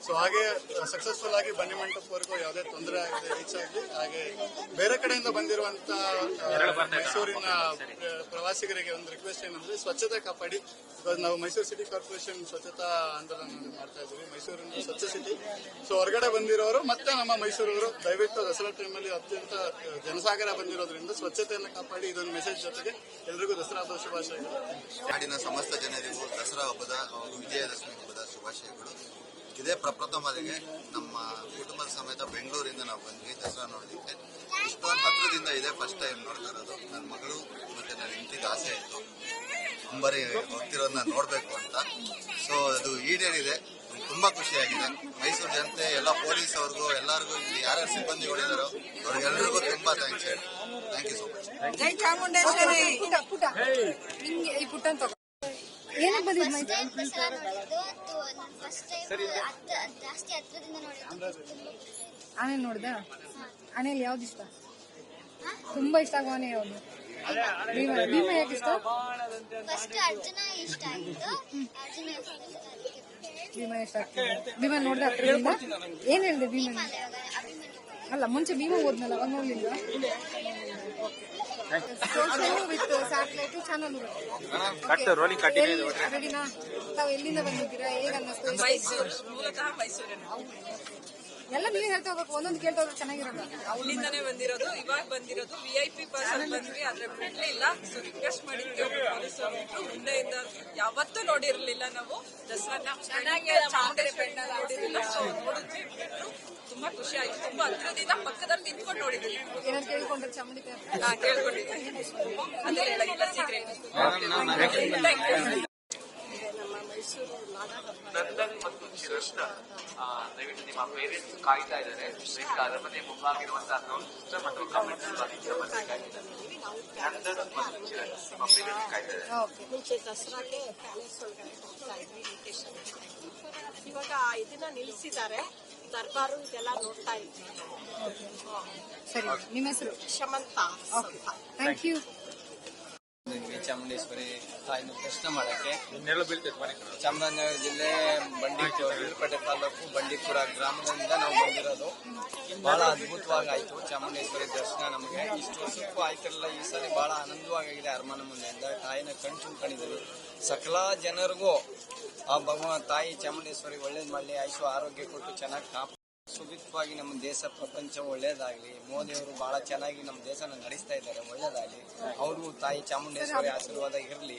So ಹಾಗೆ successful ಆಗಿ ಬನ್ನಿ ಮಂಟಪವರೆಗೂ ಯಾವುದೇ ತೊಂದರೆ ಆಗದೆ ರೀಚ್ ಆಗಿ, ಹಾಗೆ ಬೇರೆ ಕಡೆಯಿಂದ ಬಂದಿರುವಂತ ಮೈಸೂರಿನ ಪ್ರವಾಸಿಗರಿಗೆ ಒಂದು ರಿಕ್ವೆಸ್ಟ್ ಏನಂದ್ರೆ ಸ್ವಚ್ಛತೆ ಕಾಪಾಡಿ. ಬಿಕಾಸ್ ನಾವು ಮೈಸೂರು ಸಿಟಿ ಕಾರ್ಪೊರೇಷನ್ ಸ್ವಚ್ಛತಾ ಆಂದೋಲನ ಮಾಡ್ತಾ ಇದ್ದೀವಿ, ಮೈಸೂರಿನ ಸ್ವಚ್ಛ ಸಿಟಿ. ಸೊ ಹೊರಗಡೆ ಬಂದಿರೋರು ಮತ್ತೆ ನಮ್ಮ ಮೈಸೂರವರು ದಯವಿಟ್ಟು ದಸರಾ ಟೈಮಲ್ಲಿ ಅತ್ಯಂತ ಜನಸಾಗರ ಬಂದಿರೋದ್ರಿಂದ ಸ್ವಚ್ಛತೆಯನ್ನು ಕಾಪಾಡಿ. ಇದೊಂದು ಮೆಸೇಜ್ ಜೊತೆಗೆ ಎಲ್ರಿಗೂ ದಸರಾ ಹಬ್ಬದ ಶುಭಾಶಯಗಳು. ನಾಡಿನ ಸಮಸ್ತ ಜನರಿಗೂ ದಸರಾ ಹಬ್ಬದ ವಿಜಯದಶಮಿ ಹಬ್ಬದ ಶುಭಾಶಯಗಳು. ಇದೇ ಪ್ರಪ್ರಥಮರಿಗೆ ನಮ್ಮ ಕುಟುಂಬದ ಸಮೇತ ಬೆಂಗಳೂರಿಂದ ನಾವು ಬಂದ್ವಿ ದಸರಾ ನೋಡಲಿಕ್ಕೆ. ಇಷ್ಟೊಂದು ಹತ್ರದಿಂದ ಇದೇ ಫಸ್ಟ್ ಟೈಮ್ ನೋಡ್ತಾ ಇರೋದು. ನನ್ನ ಮಗಳು ಮತ್ತೆ ನನ್ನ ಹೆಂಡತಿಗೆ ಆಸೆ ಇತ್ತು ಅಂಬರಿ ಹೋಗ್ತಿರೋದನ್ನ ನೋಡಬೇಕು ಅಂತ. ಸೊ ಅದು ಈಡೇರಿದೆ, ತುಂಬಾ ಖುಷಿಯಾಗಿದೆ. ಮೈಸೂರು ಜನತೆ ಎಲ್ಲ ಪೊಲೀಸ್ ಅವ್ರಿಗೂ ಎಲ್ಲರಿಗೂ ಇಲ್ಲಿ ಯಾರ್ಯಾರು ಸಿಬ್ಬಂದಿಗಳಿದಾರೋ ಅವ್ರಿಗೆಲ್ಲರಿಗೂ ತುಂಬಾ ಥ್ಯಾಂಕ್ಸ್ ಹೇಳಿ. Thank you so much. ಜೈ ಚಾಮುಂಡೇಶ್ವರಿ. ಏನಕ್ಕೆ ಬಂದಿದ್ದು ಆನೆ ನೋಡ್ದ? ಆನೆಯಲ್ಲಿ ಯಾವ್ದು ಇಷ್ಟ? ತುಂಬಾ ಇಷ್ಟ ಆಗೋ ಆನೆ ಯಾವ್ದು? ಭೀಮ ಯಾಕೆ ಇಷ್ಟ? ಭೀಮ ಇಷ್ಟ ಆಗ್ತದೆ. ಭೀಮ ನೋಡ್ದೆ ಹತ್ರದಿಂದ? ಏನ್ ಹೇಳಿದೆ ಭೀಮ? ಅಲ್ಲ ಮುಂಚೆ ಭೀಮ ಹೋದ್ನಲ್ಲ, ಅವಾಗ ನೋಡ್ಲಿಲ್ಲ? ಸೋಷಿಯಲ್ ವಿತ್ ಸ್ಯಾಟಲೈಟ್ ಚಾನಲ್ ರೆಡಿನಾ? ತಾವು ಎಲ್ಲಿಂದ ಬಂದಿದ್ದೀರಾ? ಹೇಗ ಅನ್ನಿಸ್ತು? ಎಲ್ಲ ನೀವೇ ಹೇಳ್ತಾ ಹೋಗ್ಬೇಕು, ಒಂದೊಂದು ಕೇಳ್ತಾ ಹೋದ್ರೆ ಚೆನ್ನಾಗಿರಲ್ಲ. ಅಲ್ಲಿಂದಾನೇ ಬಂದಿರೋದು, ಇವಾಗ ಬಂದಿರೋದು VIP ಪಾಸ್ ಅಲ್ಲಿ ಬಂದ್ವಿ, ಆದ್ರೆ ಬಿಡ್ಲಿಲ್ಲ. ಸೊ ರಿಕ್ವೆಸ್ಟ್ ಮಾಡಿದ್ವಿ ಪೊಲೀಸರು, ಮುಂದೆಯಿಂದ ಯಾವತ್ತೂ ನೋಡಿರ್ಲಿಲ್ಲ ನಾವು ದಸರಾನ, ಚಾಮುಂಡೇಶ್ವರಿ ಬೆಟ್ಟ ನೋಡಿರಲಿಲ್ಲ. ಸೊ ನೋಡಿದ್ವಿ, ಬಿಟ್ರು. ತುಂಬಾ ಖುಷಿ ಆಯ್ತು. ತುಂಬಾ ಹತ್ರದಿಂದ ಪಕ್ಕದಲ್ಲಿ ನಿಂತ್ಕೊಂಡು ನೋಡಿದ್ವಿ. ಏನಾದ್ರು ಕೇಳ್ಕೊಂಡ್ರೆ ಚಾಮುಂಡಿ ಕೇಳ್ಕೊಂಡಿದ್ದೀವಿ, ಅದೇ ಹೇಳಲಿಲ್ಲ ಸೀಕ್ರೆಟ್. ನಂದನ್ ಮತ್ತು ಚಿರಷ್ಟ ದಯವಿಟ್ಟು ನಿಮ್ಮ ಪೇರೆಂಟ್ಸ್ ಕಾಯ್ತಾ ಇದ್ದಾರೆ. ಅರಮನೆ ಮುಂಭಾಗಿರುವಂತಹ ನೋಟ್ ಮತ್ತು ಕಮೆಂಟ್ಸ್ ನಂದನ್ ಮತ್ತು ಚಿರಷ್ಟ ನಿಮ್ಮ ಪೇರೆಂಟ್ಸ್ ಕಾಯ್ತಾ ಇದ್ದಾರೆ. ಮುಂಚೆ ದಸರಾಗೆ ಪ್ಯಾಲೇಸ್ ಒಳಗಡೆ ಹೋಗ್ತಾ ಇದ್ವಿ ಇನ್ವಿಟೇಷನ್. ಇವಾಗ ಇದನ್ನ ನಿಲ್ಲಿಸಿದ್ದಾರೆ, ದರ್ಬಾರು ಇದೆಲ್ಲ ನೋಡ್ತಾ ಇದ್ವಿ. ಸರಿ, ನಿಮ್ಮ ಹೆಸರು? ಶಮಂತ. Thank you. ಚಾಮುಂಡೇಶ್ವರಿ ತಾಯಿನ ದರ್ಶನ ಮಾಡಕ್ಕೆ ಚಾಮರಾಜನಗರ ಜಿಲ್ಲೆ ಬಂಡೀಪೇಟೆ ತಾಲೂಕು ಬಂಡೀಪುರ ಗ್ರಾಮದಿಂದ ನಾವು ಬಂದಿರೋದು. ಬಹಳ ಅದ್ಭುತವಾಗಿ ಆಯ್ತು ಚಾಮುಂಡೇಶ್ವರಿ ದರ್ಶನ. ನಮಗೆ ಇಷ್ಟು ವರ್ಷಕ್ಕೂ ಆಯ್ತಿರಲಿಲ್ಲ, ಈ ಸಲ ಬಹಳ ಆನಂದವಾಗಿದೆ. ಅರಮನೆ ಮುಂದೆಯಿಂದ ತಾಯಿನ ಕಣ್ತುಂಬ್ಕೊಂಡಿದ್ದೀವಿ. ಸಕಲ ಜನರಿಗೂ ಆ ಭಗವಾನ್ ತಾಯಿ ಚಾಮುಂಡೇಶ್ವರಿ ಒಳ್ಳೇದ್ ಮಾಡಲಿ, ಆಯುಷು ಆರೋಗ್ಯ ಕೊಟ್ಟು ಚೆನ್ನಾಗಿ ಸುಭಿಕ್ಷವಾಗಿ ನಮ್ಮ ದೇಶ ಪ್ರಪಂಚ ಒಳ್ಳೇದಾಗ್ಲಿ. ಮೋದಿಯವರು ಬಹಳ ಚೆನ್ನಾಗಿ ನಮ್ಮ ದೇಶನ ನಡೆಸ್ತಾ ಇದ್ದಾರೆ, ಒಳ್ಳೇದಾಗ್ಲಿ. ಅವ್ರಿಗೂ ತಾಯಿ ಚಾಮುಂಡೇಶ್ವರಿ ಆಶೀರ್ವಾದ ಇರಲಿ.